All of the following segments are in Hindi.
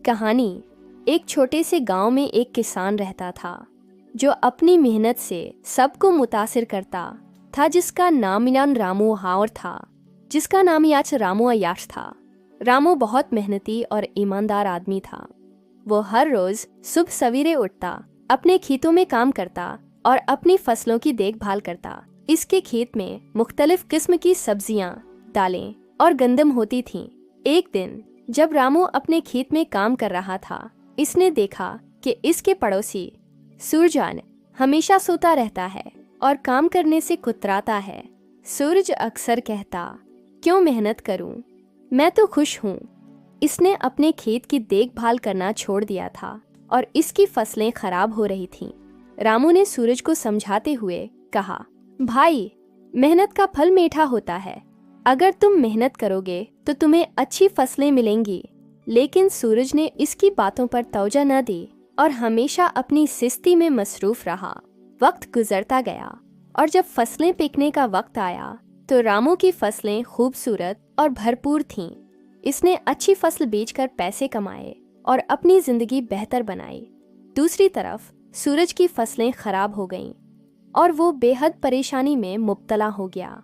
कहानी। एक छोटे से गांव में एक किसान रहता था जो अपनी मेहनत से सबको मुतासिर करता था, जिसका नाम रामू हावर था जिसका नाम याच रामू अयाश था। रामू बहुत मेहनती और ईमानदार आदमी था। वो हर रोज सुबह सवेरे उठता, अपने खेतों में काम करता और अपनी फसलों की देखभाल करता। इसके खेत में मुख्तलिफ किस्म की सब्जियां, दालें और गंदम होती थीं। एक दिन जब रामू अपने खेत में काम कर रहा था, इसने देखा कि इसके पड़ोसी सूरजान हमेशा सोता रहता है और काम करने से कुतराता है। सूरज अक्सर कहता, क्यों मेहनत करूं, मैं तो खुश हूं। इसने अपने खेत की देखभाल करना छोड़ दिया था और इसकी फसलें खराब हो रही थीं। रामू ने सूरज को समझाते हुए कहा, भाई, मेहनत का फल मीठा होता है। अगर तुम मेहनत करोगे तो तुम्हें अच्छी फसलें मिलेंगी। लेकिन सूरज ने इसकी बातों पर तवज्जो न दी और हमेशा अपनी सिस्ती में मसरूफ रहा। वक्त गुजरता गया और जब फसलें पकने का वक्त आया तो रामू की फसलें खूबसूरत और भरपूर थीं। इसने अच्छी फसल बेचकर पैसे कमाए और अपनी जिंदगी बेहतर बनाई। दूसरी तरफ सूरज की फसलें खराब हो गईं और वो बेहद परेशानी में मुब्तला हो गया।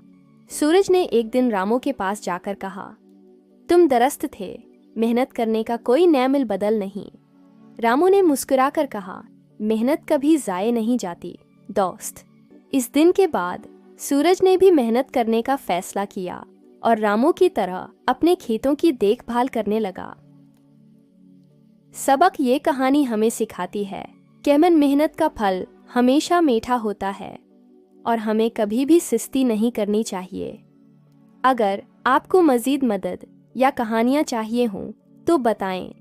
सूरज ने एक दिन रामू के पास जाकर कहा, तुम दरस्त थे, मेहनत करने का कोई नेमिल बदल नहीं। रामू ने मुस्कुराकर कहा, मेहनत कभी ज़ाये नहीं जाती दोस्त। इस दिन के बाद सूरज ने भी मेहनत करने का फैसला किया और रामू की तरह अपने खेतों की देखभाल करने लगा। सबक ये कहानी हमें सिखाती है कि मेहनत का फल हमेशा मीठा होता है और हमें कभी भी सुस्ती नहीं करनी चाहिए। अगर आपको मज़ीद मदद या कहानियाँ चाहिए हों तो बताएं।